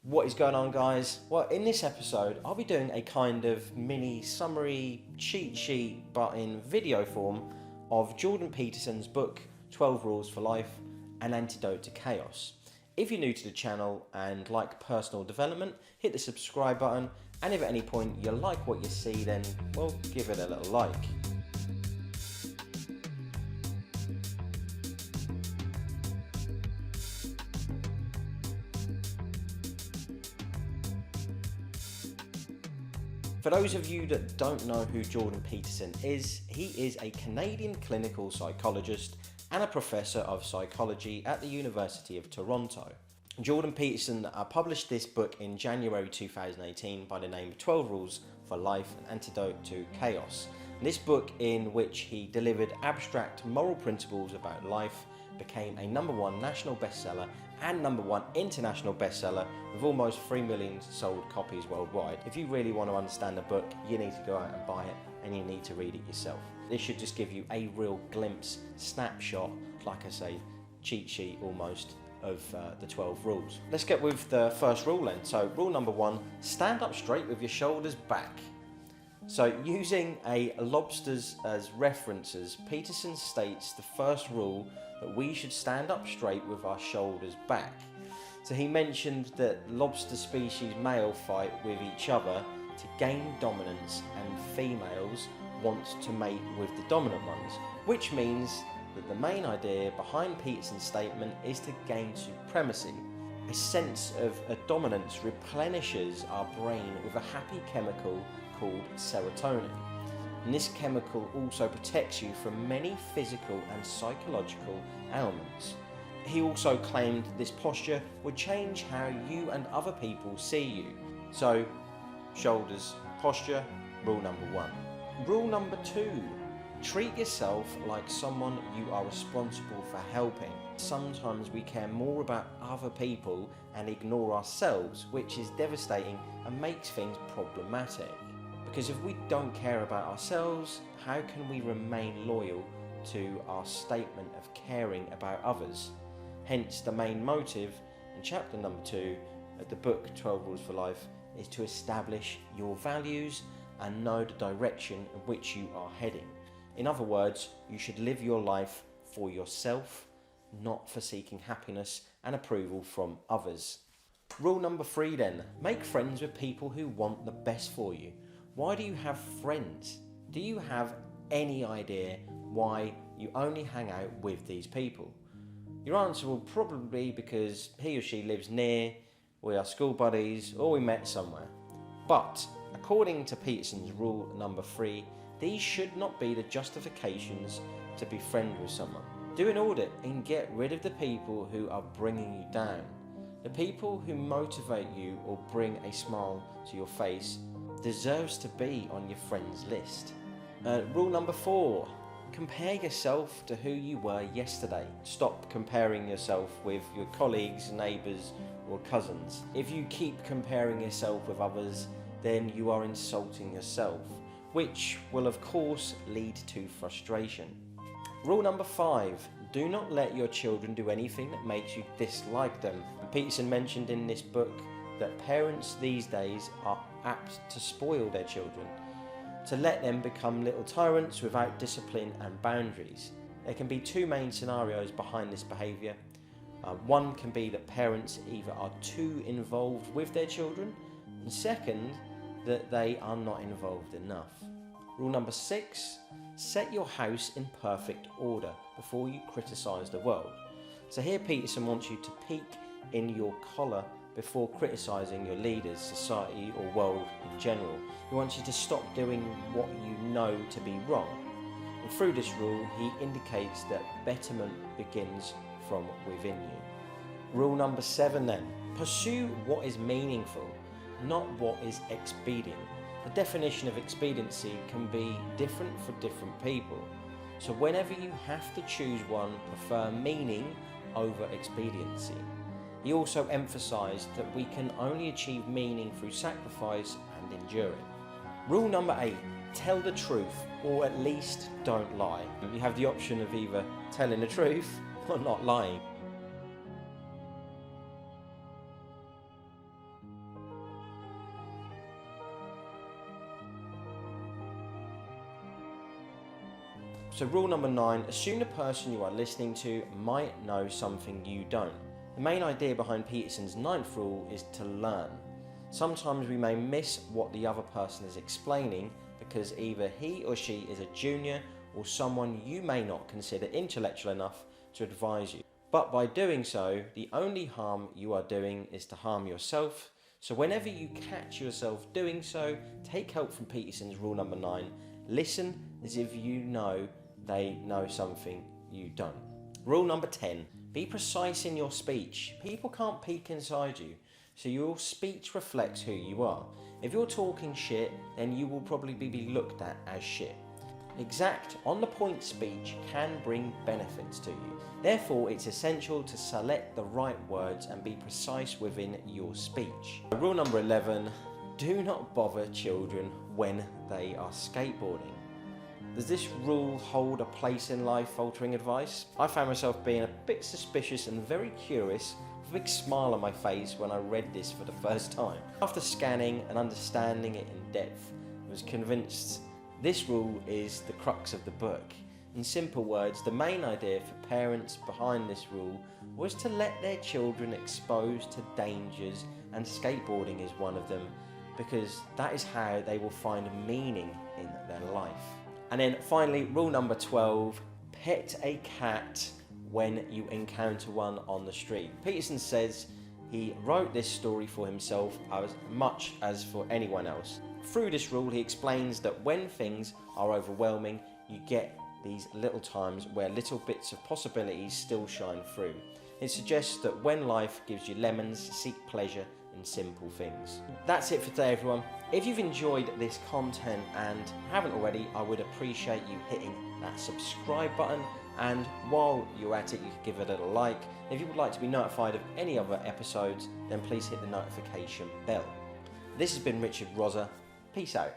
What is going on, guys? Well, in this episode I'll be doing a kind of mini summary cheat sheet but in video form of Jordan Peterson's book 12 Rules for Life, An Antidote to Chaos. If you're new to the channel and like personal development, hit the subscribe button, and if at any point you like what you see, then well, give it a little like. For those of you that don't know who Jordan Peterson is, he is a Canadian clinical psychologist and a professor of psychology at the University of Toronto. Jordan Peterson published this book in January 2018 by the name of 12 Rules for Life, An Antidote to Chaos. And this book, in which he delivered abstract moral principles about life, became a #1 national bestseller and #1 international bestseller with almost 3 million sold copies worldwide. If you really want to understand the book, you need to go out and buy it, and you need to read it yourself. This should just give you a real glimpse, snapshot, like I say, cheat sheet almost, of the 12 rules. Let's get with the first rule then. So rule #1, stand up straight with your shoulders back. So using a lobsters as references, Peterson states the first rule that we should stand up straight with our shoulders back. So he mentioned that lobster species male fight with each other to gain dominance, and females want to mate with the dominant ones, which means that the main idea behind Peterson's statement is to gain supremacy. A sense of a dominance replenishes our brain with a happy chemical called serotonin. And this chemical also protects you from many physical and psychological ailments. He also claimed this posture would change how you and other people see you. So, shoulders, posture, rule #1. Rule #2, treat yourself like someone you are responsible for helping. Sometimes we care more about other people and ignore ourselves, which is devastating and makes things problematic. Because if we don't care about ourselves, how can we remain loyal to our statement of caring about others? Hence, the main motive in chapter #2 of the book 12 Rules for Life is to establish your values and know the direction in which you are heading. In other words, you should live your life for yourself, not for seeking happiness and approval from others. Rule #3 then, make friends with people who want the best for you. Why do you have friends? Do you have any idea why you only hang out with these people? Your answer will probably be because he or she lives near, we are school buddies, or we met somewhere. But according to Peterson's rule #3, these should not be the justifications to be friends with someone. Do an audit and get rid of the people who are bringing you down. The people who motivate you or bring a smile to your face deserves to be on your friends list. Rule #4, compare yourself to who you were yesterday. Stop comparing yourself with your colleagues, neighbours or cousins. If you keep comparing yourself with others, then you are insulting yourself, which will of course lead to frustration. Rule #5, do not let your children do anything that makes you dislike them. And Peterson mentioned in this book that parents these days are apt to spoil their children, to let them become little tyrants without discipline and boundaries. There can be two main scenarios behind this behaviour. One can be that parents either are too involved with their children, and second, that they are not involved enough. Rule #6, set your house in perfect order before you criticise the world. So here Peterson wants you to peek in your collar before criticising your leaders, society or world in general. He wants you to stop doing what you know to be wrong. And through this rule, he indicates that betterment begins from within you. Rule #7 then, pursue what is meaningful, not what is expedient. The definition of expediency can be different for different people. So whenever you have to choose one, prefer meaning over expediency. He also emphasised that we can only achieve meaning through sacrifice and enduring. Rule #8, tell the truth, or at least don't lie. You have the option of either telling the truth or not lying. So rule number 9, assume the person you are listening to might know something you don't. The main idea behind Peterson's 9th rule is to learn. Sometimes we may miss what the other person is explaining because either he or she is a junior or someone you may not consider intellectual enough to advise you. But by doing so, the only harm you are doing is to harm yourself. So whenever you catch yourself doing so, take help from Peterson's rule number 9. Listen as if you know they know something you don't. Rule number 10, be precise in your speech. People can't peek inside you, so your speech reflects who you are. If you're talking shit, then you will probably be looked at as shit. Exact, on-the-point speech can bring benefits to you. Therefore, it's essential to select the right words and be precise within your speech. Rule number 11, do not bother children when they are skateboarding. Does this rule hold a place in life-altering advice? I found myself being a bit suspicious and very curious, with a big smile on my face when I read this for the first time. After scanning and understanding it in depth, I was convinced this rule is the crux of the book. In simple words, the main idea for parents behind this rule was to let their children exposed to dangers, and skateboarding is one of them, because that is how they will find meaning in their life. And then finally, rule number 12, pet a cat when you encounter one on the street. Peterson says he wrote this story for himself as much as for anyone else. Through this rule, he explains that when things are overwhelming, you get these little times where little bits of possibilities still shine through. It suggests that when life gives you lemons, seek pleasure in simple things. That's it for today, everyone. If you've enjoyed this content and haven't already, I would appreciate you hitting that subscribe button, and while you're at it, you can give it a little like. If you would like to be notified of any other episodes, then please hit the notification bell. This has been Richard Rosa. Peace out.